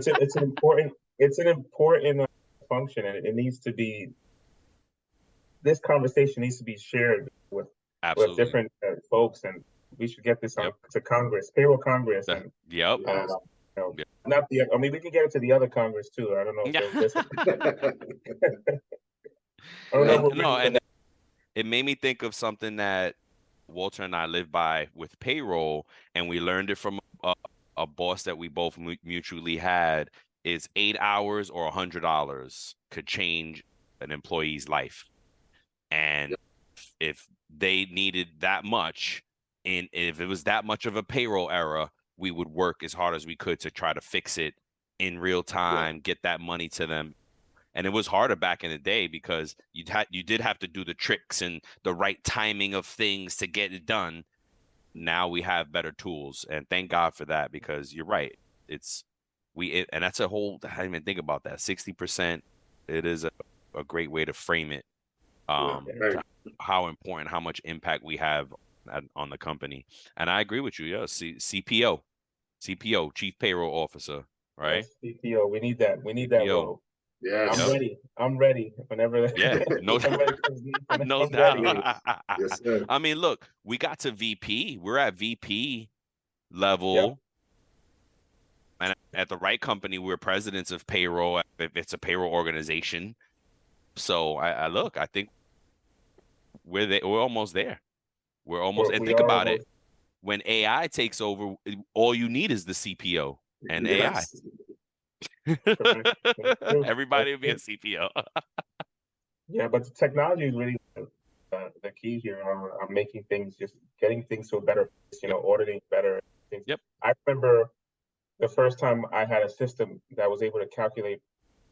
it's an important function, and it needs to be. This conversation needs to be shared with Absolutely. different folks, and we should get this on Yep. to Congress, payroll Congress, and Yep. you know, Yep. not the. I mean, we can get it to the other Congress too. I don't know if they'll listen. I don't know if And we're no, ready for and that. it made me think of something that Walter and I live by with payroll, and we learned it from a boss that we both mutually had. Is 8 hours or $100 could change an employee's life, and if they needed that much, and if it was that much of a payroll error, we would work as hard as we could to try to fix it in real time, get that money to them. And it was harder back in the day because you did have to do the tricks and the right timing of things to get it done. Now we have better tools, and thank God for that, because you're right. And that's a whole. I didn't even think about that. 60%. It is a great way to frame it. To how important, how much impact we have on the company. And I agree with you. Yeah, CPO, Chief Payroll Officer, right? Yes, CPO. We need that. We need that CPO. role. Yes. I'm Yep. ready. I'm ready. Whenever Yeah, no, somebody comes deep, no I'm ready. doubt. Yes, sir. I mean, look, we got to VP. We're at VP Yep. level, and at the right company, we're presidents of payroll. If it's a payroll organization, so I think we're almost there. We're almost. And We think are about it. almost. When AI takes over, all you need is the CPO and AI. Yes. Correct. That's true. Everybody That's will be a true. CPO. Yeah, but the technology is really the key here on making things, just getting things to a better place, Yep. auditing better things. Yep. I remember the first time I had a system that was able to calculate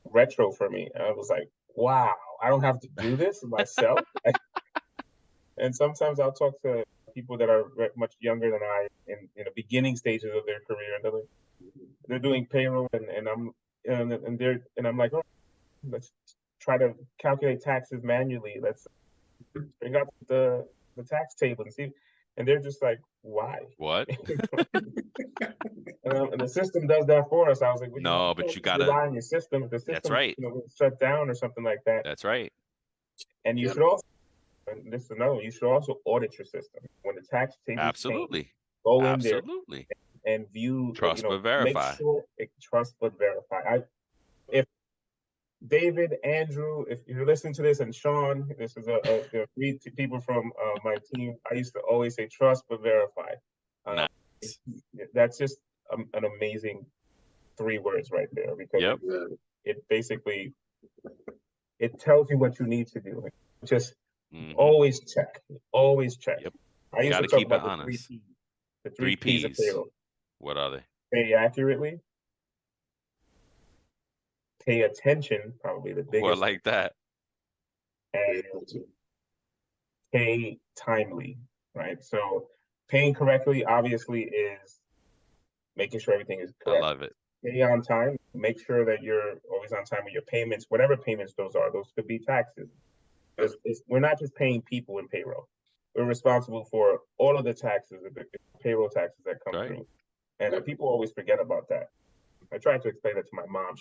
retro for me. And I was like, wow, I don't have to do this myself. And sometimes I'll talk to people that are much younger than I in the beginning stages of their career, and they're doing payroll, and I'm like, oh, let's try to calculate taxes manually. Let's bring up the tax table and see. And they're just like, why? What? And the system does that for us. I was like, well, No, you but you can't just gotta. rely on your system. If the That's system, right. shut down or something like that. That's right. And you Yep. should also, and this is another one, you should also audit your system. When the tax tables change, Absolutely. go in there Absolutely. and view, Trust but make verify. sure trust but verify. If David, Andrew, if you're listening to this, and Sean, this is there are three people from my team. I used to always say trust but verify. Um, Nice. that's just an amazing 3 words right there, because Yep. it basically it tells you what you need to do. Just Mhm. always check. Always check. Yep. I You used to gotta talk keep it about the honest. 3 P's. The 3 3 P's of Ps. payroll. What are they? Pay accurately, pay attention, probably the What biggest, like that? and pay timely, right? So paying correctly obviously is making sure everything is I correct. love it. Pay on time, make sure that you're always on time with your payments, whatever payments those are. Those could be taxes. We're not just paying people in payroll. We're responsible for all of the taxes, the payroll taxes that come Right. through. And people always forget about that. I tried to explain that to my mom.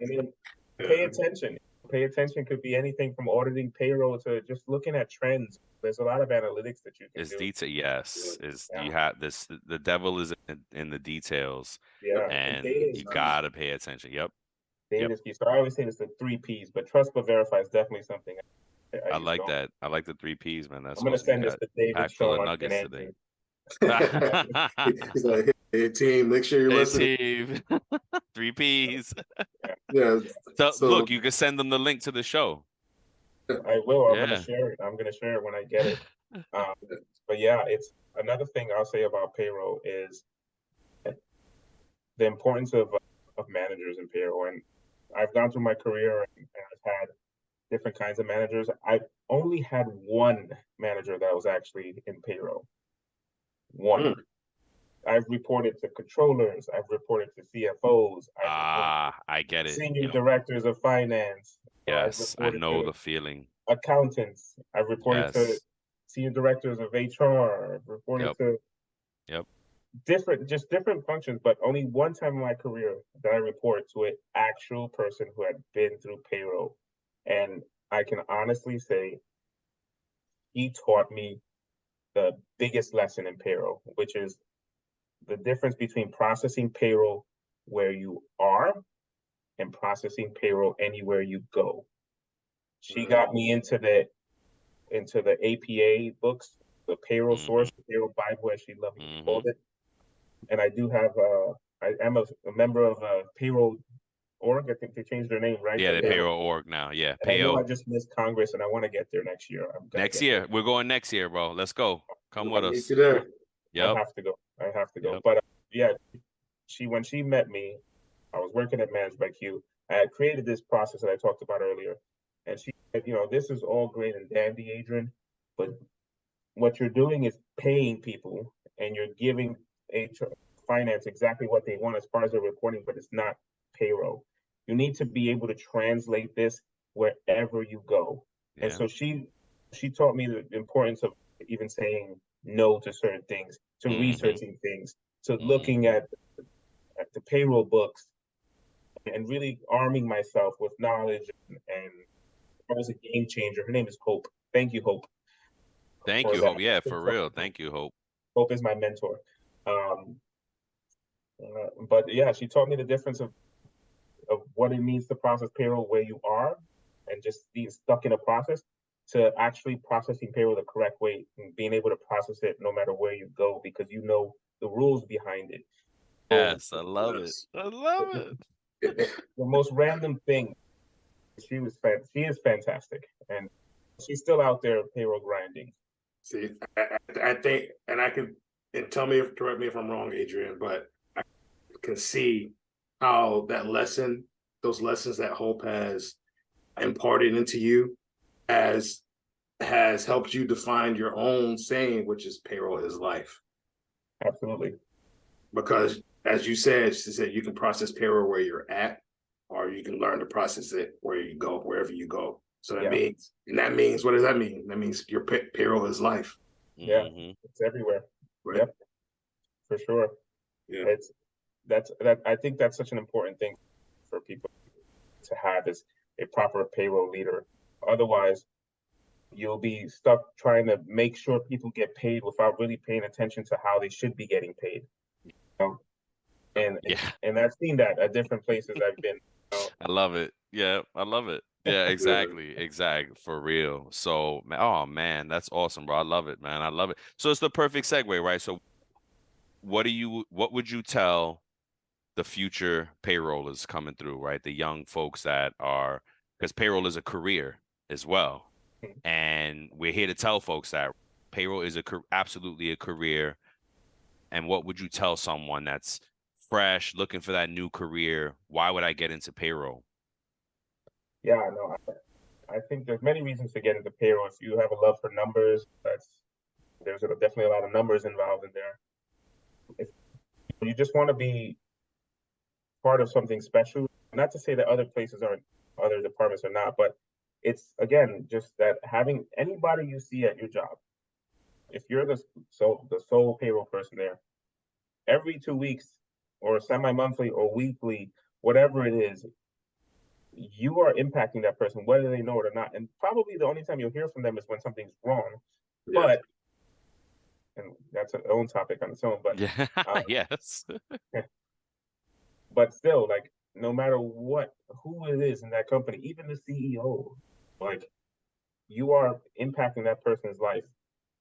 And then pay attention. Pay attention could be anything from auditing payroll to just looking at trends. There's a lot of analytics that you can It's do. detail. Yes, Yeah. you have this. The devil is in the details, Yeah, and data you is gotta pay attention. Yep. data is key. So I always say it's the 3 Ps, but trust but verify is definitely something I I use. like that. I like the 3 Ps, man. That's I'm gonna awesome. You send this got to David, packed full of Sean, and nuggets today. Andrew. He's like, hey, team, make sure you're Hey, listening. team. 3 Ps. Yeah. So look, you can send them the link to the show. I will. I'm gonna Yeah. share it. I'm gonna share it when I get it. But yeah, it's another thing I'll say about payroll is the importance of managers in payroll. And I've gone through my career, and I've had different kinds of managers. I've only had one manager that was actually in payroll. One. I've reported to controllers. I've reported to CFOs. I've reported I get to it. senior Yep. directors of finance. I've Yes, I reported know to the feeling. accountants. I've reported to Yes. senior directors of HR. I've reported Yep. to Yep. different functions, but only one time in my career that I report to an actual person who had been through payroll. And I can honestly say he taught me the biggest lesson in payroll, which is the difference between processing payroll where you are and processing payroll anywhere you go. She got me into the APA books, the payroll source, the payroll Bible, as she lovingly called it. And I do have I am a member of payroll org. I think they changed their name, right? Yeah, the payroll org now. Yeah, and I know I just missed Congress, and I want to get there next year. Next year, we're going next year, bro. Let's go. Come with us. There. Yep. I have to go. I have to go. Yep. But yeah, when she met me, I was working at Managed by Q. I had created this process that I talked about earlier, and she said, this is all great and dandy, Adrian, but what you're doing is paying people, and you're giving finance exactly what they want as far as their reporting, but it's not payroll. You need to be able to translate this wherever you go. Yeah. And so she taught me the importance of even saying no to certain things, to researching things, to looking at the payroll books, and really arming myself with knowledge. And I was a game changer. Her name is Hope. Thank you, Hope. Thank you, Hope. Yeah, for real. Thank you, Hope. Hope is my mentor. But yeah, she taught me the difference of what it means to process payroll where you are, and just being stuck in a process, to actually processing payroll the correct way and being able to process it no matter where you go, because you know the rules behind it. Yes, I love it. I love it. The most random thing. She is fantastic, and she's still out there payroll grinding. See, I think, and correct me if I'm wrong, Adrian, but I can see how those lessons that Hope has imparted into you has helped you define your own saying, which is payroll is life. Absolutely. Because as you said, she said you can process payroll where you're at, or you can learn to process it wherever you go. So that means, what does that mean? That means your payroll is life. Yeah, it's everywhere. Right. Yep, for sure. Yeah, I think that's such an important thing for people to have, is a proper payroll leader. Otherwise, you'll be stuck trying to make sure people get paid without really paying attention to how they should be getting paid. And I've seen that at different places I've been. I love it. Yeah, I love it. Yeah, exactly. For real. So, oh man, that's awesome, bro. I love it, man. I love it. So it's the perfect segue, right? So what would you tell the future payrollers coming through, right? The young folks because payroll is a career as well. And we're here to tell folks that payroll is absolutely a career. And what would you tell someone that's fresh, looking for that new career? Why would I get into payroll? Yeah, no, I think there's many reasons to get into payroll. If you have a love for numbers, there's definitely a lot of numbers involved in there. If you just want to be part of something special, not to say that other departments are not, but it's, again, just that having anybody you see at your job, if you're the sole payroll person there, every 2 weeks or semi-monthly or weekly, whatever it is, you are impacting that person, whether they know it or not. And probably the only time you'll hear from them is when something's wrong. Yeah. And that's an own topic on its own. But yes. But still, like, no matter who it is in that company, even the CEO, like, you are impacting that person's life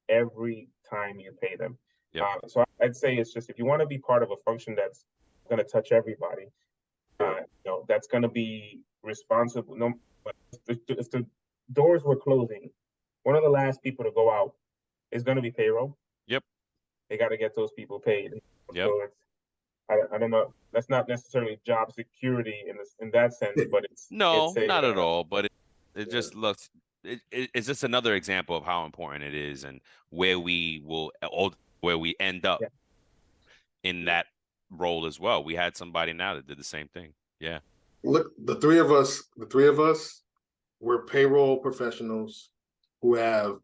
every time you pay them. Yep. So I'd say it's just, if you want to be part of a function that's going to touch everybody, that's going to be responsible. No, if the doors were closing, one of the last people to go out is going to be payroll. Yep. They got to get those people paid. Yep. So I don't know. That's not necessarily job security in that sense, but it's not at all. But it just looks. It's just another example of how important it is, and where we end up in that role as well. We had somebody now that did the same thing. Yeah. Look, the three of us, we're payroll professionals who have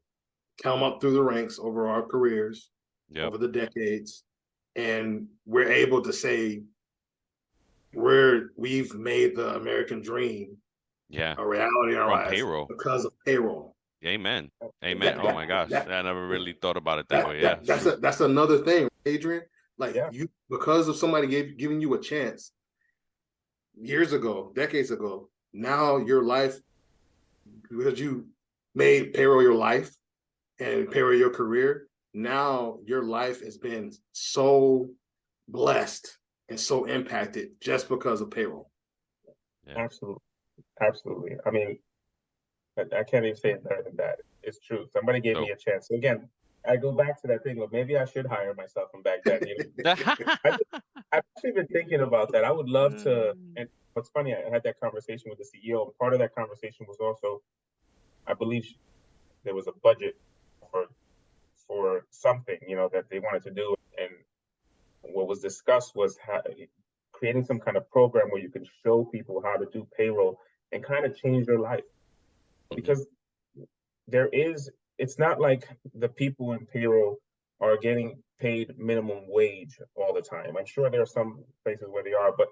come up through the ranks over our careers, over the decades. and we're able to say we've made the American dream a reality in our From lives payroll. because of payroll. Amen. Amen. Oh my gosh. I never really thought about it that way. That's another thing, Adrian. Like Yeah. you, because of somebody giving you a chance years ago, decades ago, now your life, because you made payroll your life and payroll your career, now your life has been so blessed and so impacted just because of payroll. Yeah. Absolutely. I mean, I can't even say it better than that. It's true. Somebody gave me a chance. So again, I go back to that thing. Well, maybe I should hire myself from back then. You know, I've actually been thinking about that. I would love to. And what's funny, I had that conversation with the CEO. And part of that conversation was also, I believe there was a budget for something, you know, that they wanted to do, and what was discussed was creating some kind of program where you can show people how to do payroll and kind of change their life, because it's not like the people in payroll are getting paid minimum wage all the time. I'm sure there are some places where they are, but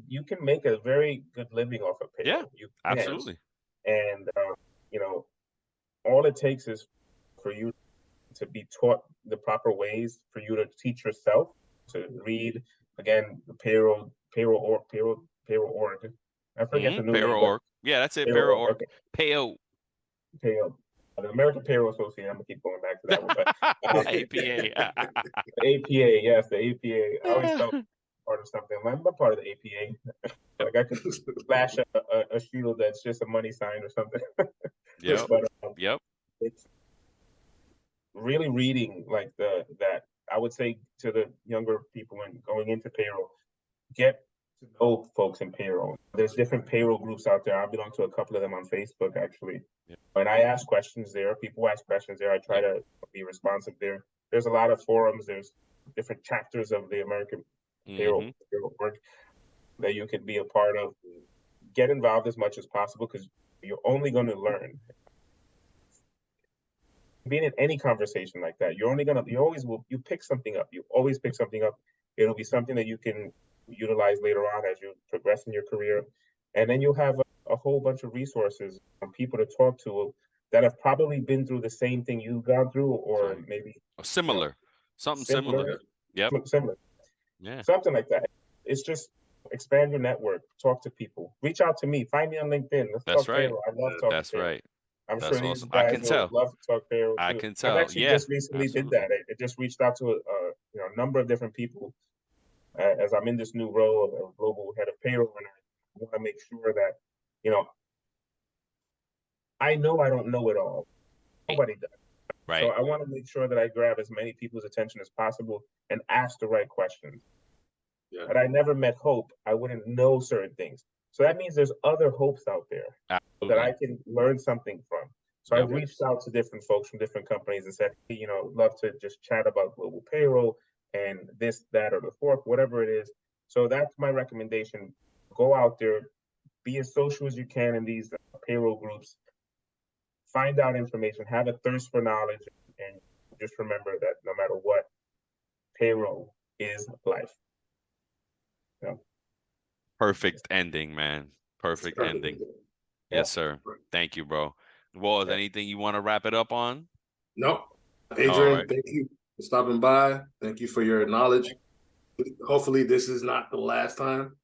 you can make a very good living off of payroll. Yeah, absolutely. And you know, all it takes is for you to be taught the proper ways, for you to teach yourself to read. Again, the payroll org. I forget the new name. Payroll org. Yeah, that's it. Payroll org. Payroll. The American Payroll Association. I'm gonna keep going back to that one, but APA. The APA, yes, the APA. I always felt part of something. I'm a part of the APA. Like I could flash a shield that's just a money sign or something. Yep. But, yep. It's really reading like that. I would say to the younger people and going into payroll, get to know folks in payroll. There's different payroll groups out there. I belong to a couple of them on Facebook, actually. Yep. And I ask questions there. People ask questions there. I try to be responsive there. There's a lot of forums. There's different chapters of the American payroll org that you could be a part of. Get involved as much as possible, because you're only going to learn. Being in any conversation like that, you pick something up. You always pick something up. It'll be something that you can utilize later on as you progress in your career. And then you'll have a whole bunch of resources and people to talk to that have probably been through the same thing you've gone through, or maybe similar. Something similar. Yep. Similar. Yeah. Something like that. It's just expand your network, talk to people, reach out to me, find me on LinkedIn. Let's talk payroll. I love talking That's right. I'm That's sure these awesome. guys will love to talk payroll too. I can tell. I've actually just recently did that. I just reached out to a number of different people as I'm in this new role of global head of payroll, and I want to make sure that, you know I don't know it all. Nobody does. Right. So I want to make sure that I grab as many people's attention as possible and ask the right questions. Yeah. Had I never met Hope, I wouldn't know certain things. So that means there's other Hopes out there that I can learn something from. So I've reached out to different folks from different companies and said, hey, love to just chat about global payroll and this, that, or the fourth, whatever it is. So that's my recommendation. Go out there, be as social as you can in these payroll groups, find out information, have a thirst for knowledge, and just remember that no matter what, payroll is life. Yeah. Perfect ending, man. Perfect ending. Yes, sir. Thank you, bro. Well, is anything you want to wrap it up on? No. Adrian, thank you for stopping by. Thank you for your knowledge. Hopefully this is not the last time.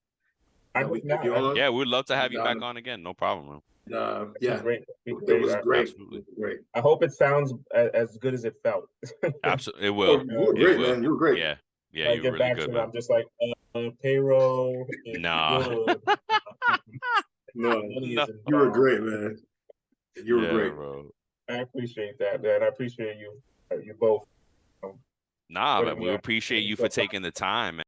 Yeah, we'd love to have you back on again. No problem, man. Great. It was great. Absolutely. Great. I hope it sounds as good as it felt. Absolutely. It will. You were great, man. You were great. Yeah. Yeah, you were really good, man. I'm just like, payroll. Nah. No. You were great, man. You were great, bro. I appreciate that, man. I appreciate you both. Nah, man, we appreciate you for taking the time,